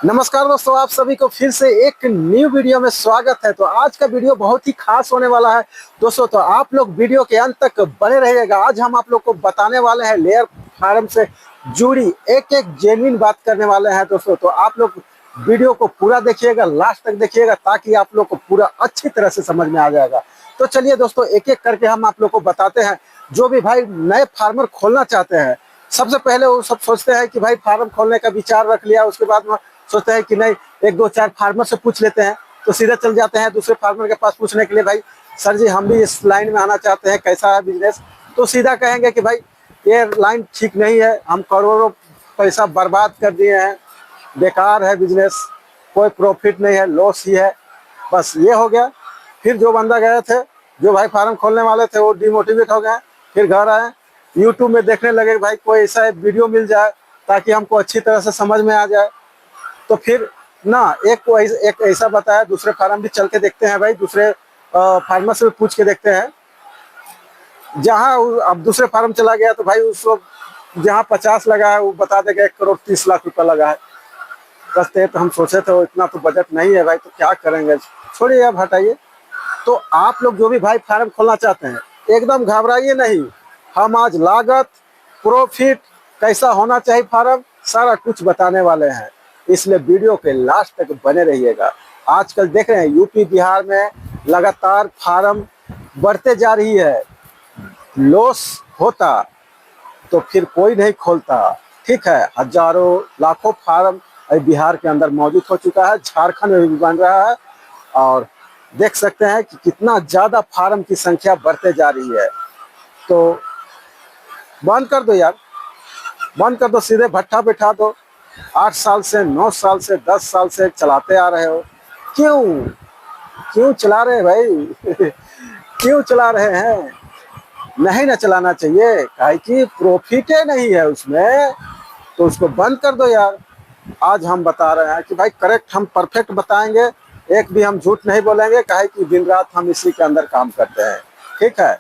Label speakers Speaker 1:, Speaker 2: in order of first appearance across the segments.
Speaker 1: नमस्कार दोस्तों, आप सभी को फिर से एक न्यू वीडियो में स्वागत है। तो आज का वीडियो बहुत ही खास होने वाला है दोस्तों, तो आप लोग वीडियो के अंत तक बने रहिएगा। आज हम आप लोग को बताने वाले हैं लेयर फार्म से जुड़ी एक एक जेन्युइन बात करने वाले हैं दोस्तों। तो आप लोग वीडियो को पूरा देखिएगा, लास्ट तक देखिएगा, ताकि आप लोग को पूरा अच्छी तरह से समझ में आ जाएगा। तो चलिए दोस्तों, एक एक करके हम आप लोग को बताते हैं। जो भी भाई नए फार्मर खोलना चाहते हैं, सबसे पहले वो सब सोचते हैं कि भाई फार्म खोलने का विचार रख लिया, उसके बाद में सोचते हैं कि नहीं, एक दो चार फार्मर से पूछ लेते हैं, तो सीधे चल जाते हैं दूसरे फार्मर के पास पूछने के लिए, भाई सर जी हम भी इस लाइन में आना चाहते हैं, कैसा है बिजनेस। तो सीधा कहेंगे कि भाई ये लाइन ठीक नहीं है, हम करोड़ों पैसा बर्बाद कर दिए हैं, बेकार है बिजनेस, कोई प्रॉफिट नहीं है, लॉस ही है। बस ये हो गया। फिर जो बंदा गए थे, जो भाई फार्म खोलने वाले थे, वो डिमोटिवेट हो गए। फिर घर आए, यूट्यूब में देखने लगे भाई कोई ऐसा वीडियो मिल जाए ताकि हमको अच्छी तरह से समझ में आ जाए। तो फिर ना एक ऐसा बताया, दूसरे फार्म भी चल के देखते हैं भाई, दूसरे फार्मर से भी पूछ के देखते हैं। जहाँ अब दूसरे फार्म चला गया तो भाई उसको जहाँ 50 लगा है वो बता देगा 1,30,00,000 रुपया लगा है। कसते तो हम सोचे थे इतना तो बजट नहीं है भाई, तो क्या करेंगे, छोड़िए अब हटाइए। तो आप लोग जो भी भाई फार्म खोलना चाहते हैं, एकदम घबराइए नहीं। हम आज लागत, प्रॉफिट, कैसा होना चाहिए फार्म, सारा कुछ बताने वाले हैं, इसलिए वीडियो के लास्ट तक बने रहिएगा। आजकल देख रहे हैं यूपी बिहार में लगातार फार्म बढ़ते जा रही है, लॉस होता तो फिर कोई नहीं खोलता। ठीक है, हजारों लाखों फार्म बिहार के अंदर मौजूद हो चुका है, झारखंड में भी बन रहा है, और देख सकते हैं कि कितना ज्यादा फार्म की संख्या बढ़ते जा रही है। तो बंद कर दो यार, बंद कर दो, सीधे भट्ठा बैठा दो। 8 साल से, 9 साल से, 10 साल से चलाते आ रहे हो, क्यों क्यों चला रहे हैं भाई क्यों चला रहे हैं? नहीं ना चलाना चाहिए, काहे कि प्रॉफिट नहीं है उसमें, तो उसको बंद कर दो यार। आज हम बता रहे हैं कि भाई करेक्ट, हम परफेक्ट बताएंगे, एक भी हम झूठ नहीं बोलेंगे, काहे कि दिन रात हम इसी के अंदर काम करते हैं। ठीक है,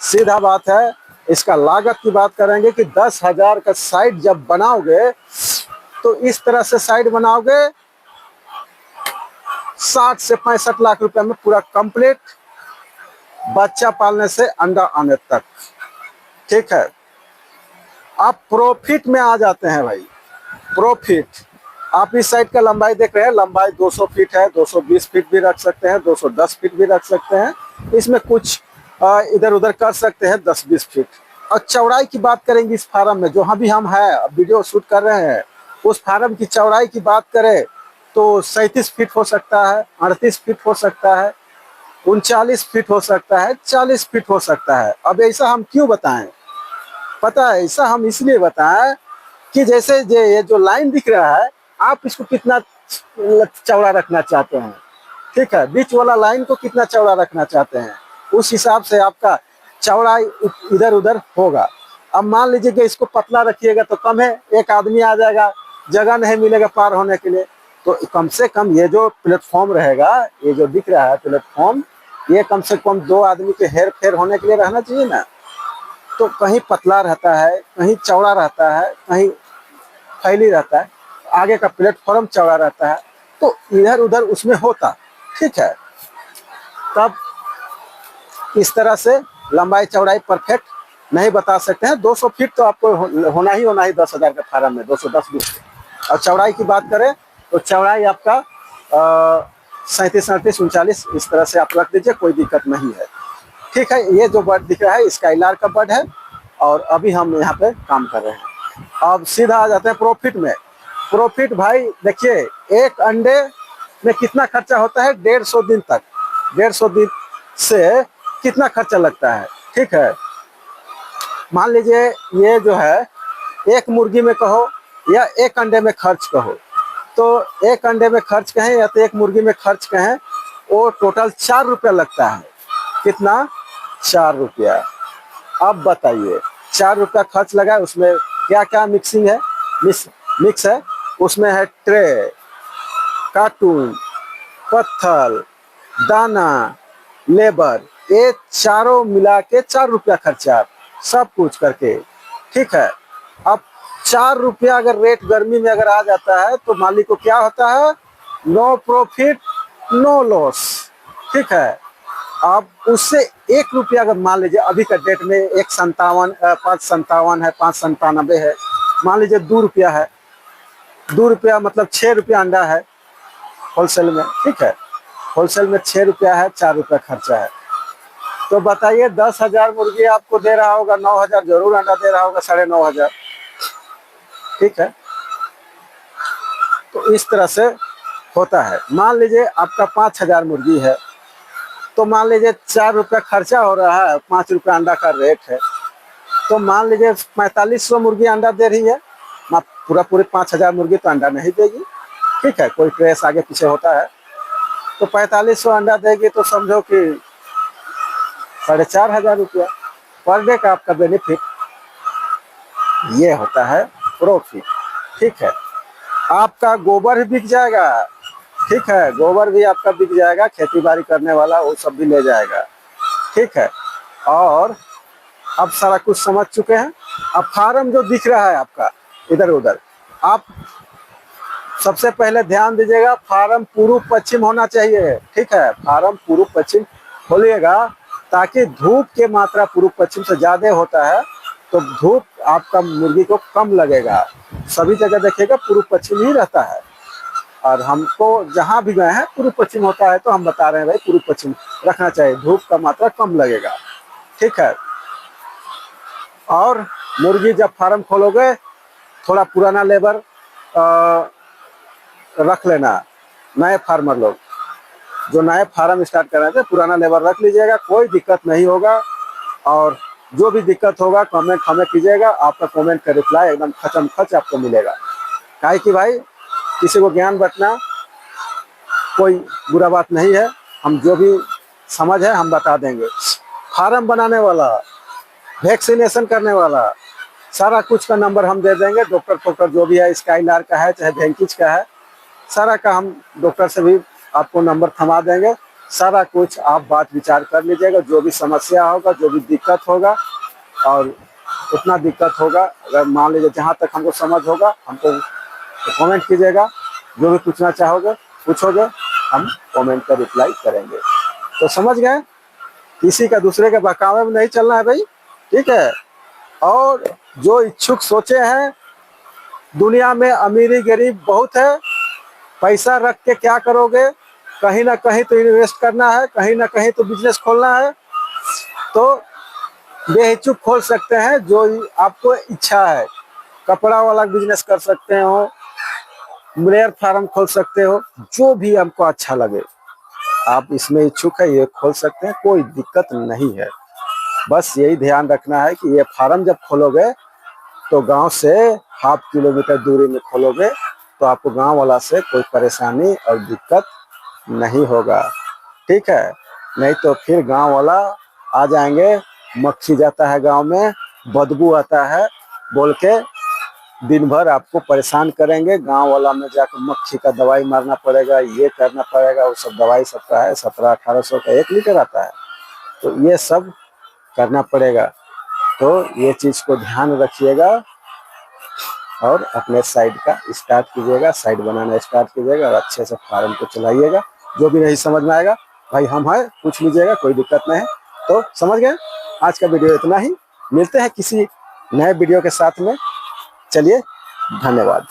Speaker 1: सीधा बात है। इसका लागत की बात करेंगे कि 10,000 का साइट जब बनाओगे तो इस तरह से साइट बनाओगे, 60 से 65 लाख रुपए में पूरा कंप्लीट, बच्चा पालने से अंडा आने तक। ठीक है, आप प्रॉफिट में आ जाते हैं भाई। प्रॉफिट, आप इस साइड का लंबाई देख रहे हैं, लंबाई 200 फीट है, 220 फीट भी रख सकते हैं, 210 फीट भी रख सकते हैं, इसमें कुछ इधर उधर कर सकते हैं 10-20 फीट। और चौड़ाई की बात करेंगे इस फार्म में, जो अभी हम है वीडियो शूट कर रहे हैं, उस फार्म की चौड़ाई की बात करें तो 37 फीट हो सकता है, 38 फीट हो सकता है, 39 फीट हो सकता है, 40 फीट हो सकता है। अब ऐसा हम क्यों बताएं? पता है, ऐसा हम इसलिए बताएं कि जैसे ये जो लाइन दिख रहा है, आप इसको कितना चौड़ा रखना चाहते हैं। ठीक है, बीच वाला लाइन को कितना चौड़ा रखना चाहते हैं, उस हिसाब से आपका चौड़ाई इधर उधर होगा। अब मान लीजिए कि इसको पतला रखिएगा तो कम है, एक आदमी आ जाएगा, जगह नहीं मिलेगा पार होने के लिए। तो कम से कम ये जो प्लेटफॉर्म रहेगा, ये जो दिख रहा है प्लेटफॉर्म, ये कम से कम 2 आदमी के हेर फेर होने के लिए रहना चाहिए ना। तो कहीं पतला रहता है, कहीं चौड़ा रहता है, कहीं फैली रहता है, आगे का प्लेटफॉर्म चौड़ा रहता है, तो इधर उधर उसमें होता। ठीक है, तब इस तरह से लंबाई चौड़ाई परफेक्ट नहीं बता सकते हैं। 200 फीट तो आपको होना ही 10,000 का फार्म में, 210-20 फीट। और चौड़ाई की बात करें तो चौड़ाई आपका 37, 38, 39 इस तरह से आप रख दीजिए, कोई दिक्कत नहीं है। ठीक है, ये जो बर्ड दिख रहा है स्काईलार का बर्ड है, और अभी हम यहाँ पे काम कर रहे हैं। अब सीधा आ जाते हैं प्रॉफिट में। प्रॉफिट भाई देखिए, एक अंडे में कितना खर्चा होता है, 150 दिन तक, 150 दिन से कितना खर्चा लगता है। ठीक है, मान लीजिए ये जो है एक मुर्गी में कहो या एक अंडे में खर्च कहो, तो एक अंडे में खर्च कहें या तो एक मुर्गी में खर्च कहें, वो टोटल 4 रुपया लगता है। कितना? 4 रुपया। अब बताइए, 4 रुपया खर्च लगा, उसमें क्या क्या मिक्सिंग है, मिक्स है, उसमें है ट्रे, कार्टून, पत्थर, दाना, लेबर, ये चारों मिला के 4 रुपया खर्चा, सब कुछ करके। ठीक है, अब ₹4 अगर रेट गर्मी में अगर आ जाता है तो मालिक को क्या होता है, नो प्रॉफिट नो लॉस। ठीक है, आप उससे ₹1 अगर मान लीजिए अभी का डेट में 1.57 5.57 है, 5.97 है, मान लीजिए ₹2 है, ₹2 मतलब ₹6 अंडा है होलसेल में। ठीक है, होलसेल में ₹6 है, ₹4 खर्चा है। तो बताइए 10,000 मुर्गी आपको दे रहा होगा, 9,000 जरूर अंडा दे रहा होगा, 9,500। ठीक है, तो इस तरह से होता है। मान लीजिए आपका 5,000 मुर्गी है, तो मान लीजिए ₹4 खर्चा हो रहा है, ₹5 अंडा का रेट है, तो मान लीजिए 4500 मुर्गी अंडा दे रही है। पूरी 5,000 मुर्गी तो अंडा नहीं देगी। ठीक है, कोई ट्रेस आगे पीछे होता है, तो 4500 अंडा देगी, तो समझो कि ₹4,500 पर डे का आपका बेनिफिट ये होता है, प्रॉफिट। ठीक है, आपका गोबर भी बिक जाएगा। ठीक है, गोबर भी आपका बिक जाएगा, खेती बाड़ी करने वाला वो सब भी ले जाएगा। ठीक है, और अब सारा कुछ समझ चुके हैं। अब फार्म जो दिख रहा है आपका इधर उधर, आप सबसे पहले ध्यान दीजिएगा, फार्म पूर्व पश्चिम होना चाहिए। ठीक है, फार्म पूर्व पश्चिम खोलिएगा, ताकि धूप की मात्रा पूर्व पश्चिम से ज़्यादा होता है, तो धूप आपका मुर्गी को कम लगेगा। सभी जगह देखिएगा पूर्व पश्चिम ही रहता है, और हमको जहाँ भी गए हैं पूर्व पश्चिम होता है, तो हम बता रहे हैं भाई पूर्व पश्चिम रखना चाहिए, धूप का मात्रा कम लगेगा। ठीक है, और मुर्गी जब फार्म खोलोगे, थोड़ा पुराना लेबर रख लेना। नए फार्मर लोग जो नए फार्म स्टार्ट कर रहे थे, पुराना लेबर रख लीजिएगा, कोई दिक्कत नहीं होगा। और जो भी दिक्कत होगा कमेंट हमें कीजिएगा, आपका कमेंट का रिप्लाई एकदम खचम खच आपको मिलेगा। काहे कि भाई किसी को ज्ञान बंटना कोई बुरा बात नहीं है, हम जो भी समझ है हम बता देंगे। फार्म बनाने वाला, वैक्सीनेशन करने वाला, सारा कुछ का नंबर हम दे देंगे। डॉक्टर जो भी है, स्काईलार का है चाहे वेंकीज का है, सारा का हम डॉक्टर से भी आपको नंबर थमा देंगे। सारा कुछ आप बात विचार कर लीजिएगा, जो भी समस्या होगा, जो भी दिक्कत होगा, और उतना दिक्कत होगा अगर मान लीजिए जहाँ तक हमको समझ होगा, हमको कमेंट कीजिएगा। जो भी पूछना चाहोगे पूछोगे, हम कमेंट का रिप्लाई करेंगे। तो समझ गए, किसी का दूसरे के बहकावे में नहीं चलना है भाई। ठीक है, और जो इच्छुक सोचे हैं, दुनिया में अमीरी गरीब बहुत है, पैसा रख के क्या करोगे, कहीं ना कहीं तो इन्वेस्ट करना है, कहीं ना कहीं तो बिजनेस खोलना है। तो बेहिचक खोल सकते हैं जो आपको इच्छा है। कपड़ा वाला बिजनेस कर सकते हो, मुर्गी फार्म खोल सकते हो, जो भी आपको अच्छा लगे आप इसमें इच्छुक है, ये खोल सकते हैं, कोई दिक्कत नहीं है। बस यही ध्यान रखना है कि ये फार्म जब खोलोगे तो गांव से 0.5 किलोमीटर दूरी में खोलोगे, तो आपको गांव वाला से कोई परेशानी और दिक्कत नहीं होगा। ठीक है, नहीं तो फिर गांव वाला आ जाएंगे, मक्खी जाता है गांव में, बदबू आता है बोल के दिन भर आपको परेशान करेंगे। गांव वाला में जाकर मक्खी का दवाई मारना पड़ेगा, ये करना पड़ेगा, वो सब दवाई सबका है 1700-1800 का 1 लीटर आता है, तो ये सब करना पड़ेगा। तो ये चीज़ को ध्यान रखिएगा, और अपने साइड का स्टार्ट कीजिएगा, साइड बनाना स्टार्ट कीजिएगा, और अच्छे से फार्म को चलाइएगा। जो भी नहीं समझ में आएगा भाई हम हैं, पूछ लीजिएगा, कोई दिक्कत नहीं है। तो समझ गए, आज का वीडियो इतना ही। मिलते हैं किसी नए वीडियो के साथ में। चलिए, धन्यवाद।